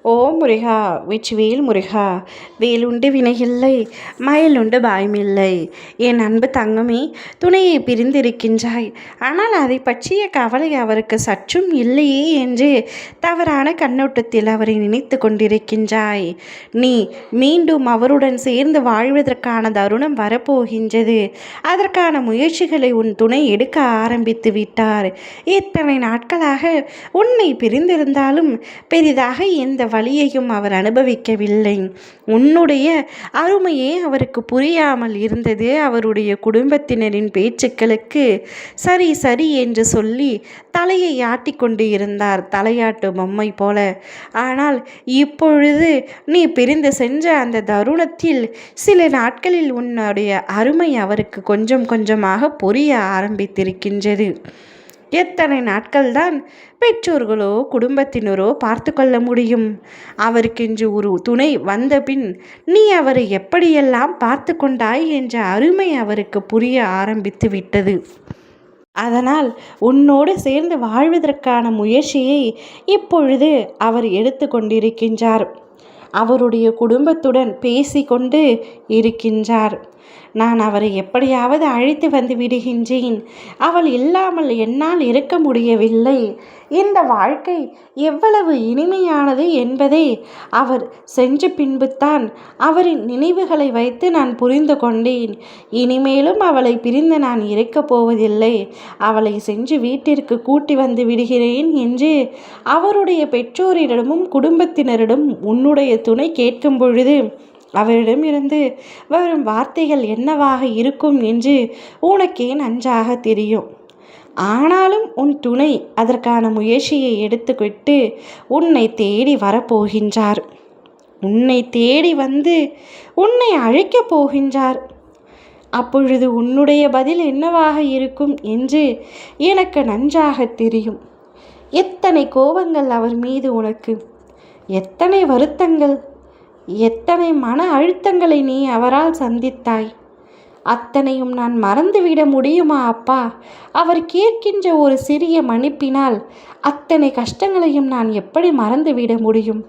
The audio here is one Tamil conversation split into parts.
ஓ முருகா, வெற்றிவேல் முருகா, வேலுண்டு வினையில்லை, மயிலுண்டு பயமில்லை. என் அன்பு தங்கமே, துணையை பிரிந்திருக்கின்றாய். ஆனால் அதை பற்றிய கவலை அவருக்கு சற்றும் இல்லையே என்று தவறான கண்ணோட்டத்தில் அவரை நினைத்து கொண்டிருக்கின்றாய். நீ மீண்டும் அவருடன் சேர்ந்து வாழ்வதற்கான தருணம் வரப்போகின்றது. அதற்கான முயற்சிகளை உன் துணை எடுக்க ஆரம்பித்து விட்டார். இத்தனை நாட்களாக உன்னை பிரிந்திருந்தாலும் பெரிதாக எந்த வழியையும் அவர் அனுபவிக்கவில்லை. உன்னுடைய அருமையே அவருக்கு புரியாமல் இருந்தது. அவருடைய குடும்பத்தினரின் பேச்சுக்களுக்கு சரி சரி என்று சொல்லி தலையை ஆட்டி கொண்டு இருந்தார், தலையாட்டு பொம்மை போல. ஆனால் இப்பொழுது நீ பிரிந்து சென்ற அந்த தருணத்தில் சில நாட்களில் உன்னுடைய அருமை அவருக்கு கொஞ்சம் கொஞ்சமாக புரிய ஆரம்பித்திருக்கின்றது. எத்தனை நாட்கள்தான் பெற்றோர்களோ குடும்பத்தினரோ பார்த்து கொள்ள முடியும்? அவருக்கென்று ஒரு துணை வந்த பின் நீ அவரை எப்படியெல்லாம் பார்த்து கொண்டாய் என்ற அருமை அவருக்கு புரிய ஆரம்பித்து விட்டது. அதனால் உன்னோடு சேர்ந்து வாழ்வதற்கான முயற்சியை இப்பொழுது அவர் எடுத்து கொண்டிருக்கின்றார். அவருடைய குடும்பத்துடன் பேசிக்கொண்டு இருக்கின்றார். நான் அவரை எப்படியாவது அழைத்து வந்து விடுகின்றேன். அவள் இல்லாமல் என்னால் இருக்க முடியவில்லை. இந்த வாழ்க்கை எவ்வளவு இனிமையானது என்பதை அவர் சென்ற பின்புத்தான் அவரின் நினைவுகளை வைத்து நான் புரிந்து கொண்டேன். இனிமேலும் அவளை பிரிந்து நான் இருக்கப் போவதில்லை. அவளை சென்று வீட்டிற்கு கூட்டி வந்து விடுகிறேன் என்று அவருடைய பெற்றோரிடமும் குடும்பத்தினரிடம் உன்னுடைய துணை கேட்கும் பொழுது அவரிடமிருந்து வரும் வார்த்தைகள் என்னவாக இருக்கும் என்று உனக்கே நன்றாக தெரியும். ஆனாலும் உன் துணை அதற்கான முயற்சியை எடுத்துக்கிட்டு உன்னை தேடி வரப்போகின்றார். உன்னை தேடி வந்து உன்னை அழைக்கப் போகின்றார். அப்பொழுது உன்னுடைய பதில் என்னவாக இருக்கும் என்று எனக்கு நன்றாக தெரியும். எத்தனை கோபங்கள் அவர் மீது உனக்கு, எத்தனை வருத்தங்கள், எத்தனை மன அழுத்தங்களை நீ அவரால் சந்தித்தாய். அத்தனையும் நான் மறந்துவிட முடியுமா அப்பா? அவர் கேட்கின்ற ஒரு சிறிய மன்னிப்பினால் அத்தனை கஷ்டங்களையும் நான் எப்படி மறந்துவிட முடியும்?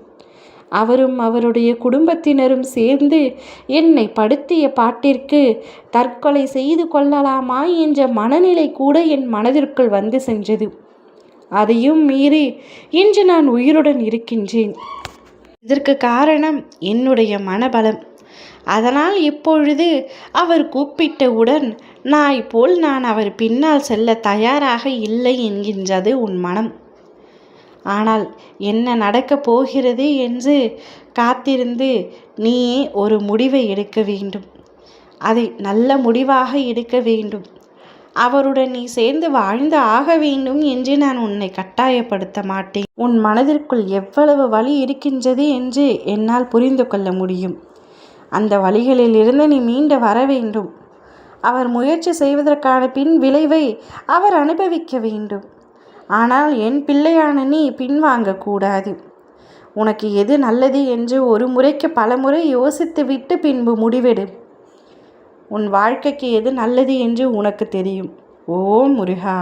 அவரும் அவருடைய குடும்பத்தினரும் சேர்ந்து என்னை படுத்திய பாட்டிற்கு தற்கொலை செய்து கொள்ளலாமா என்ற மனநிலை கூட என் மனதிற்குள் வந்து சென்றது. அதையும் மீறி இன்று நான் உயிருடன் இருக்கின்றேன். இதற்கு காரணம் என்னுடைய மனபலம். அதனால் இப்பொழுது அவர் கூப்பிட்டவுடன் நாய் போல் நான் அவர் பின்னால் செல்ல தயாராக இல்லை என்கின்றது உன் மனம். ஆனால் என்ன நடக்கப் போகிறது என்று காத்திருந்து நீயே ஒரு முடிவை எடுக்க வேண்டும். அதை நல்ல முடிவாக எடுக்க வேண்டும். அவருடன் நீ சேர்ந்து வாழ்ந்து ஆக வேண்டும் என்று நான் உன்னை கட்டாயப்படுத்த மாட்டேன். உன் மனதிற்குள் எவ்வளவு வலி இருக்கின்றது என்று என்னால் புரிந்து கொள்ள முடியும். அந்த வழிகளிலிருந்து நீ மீண்டு வர வேண்டும். அவர் முயற்சி செய்வதற்கான பின் விளைவை அவர் அனுபவிக்க வேண்டும். ஆனால் என் பிள்ளையான நீ பின்வாங்கக்கூடாது. உனக்கு எது நல்லது என்று ஒரு முறைக்கு பல முறை யோசித்து விட்டு பின்பு முடிவெடு. உன் வாழ்க்கைக்கு எது நல்லது என்று உனக்கு தெரியும். ஓ முருகா.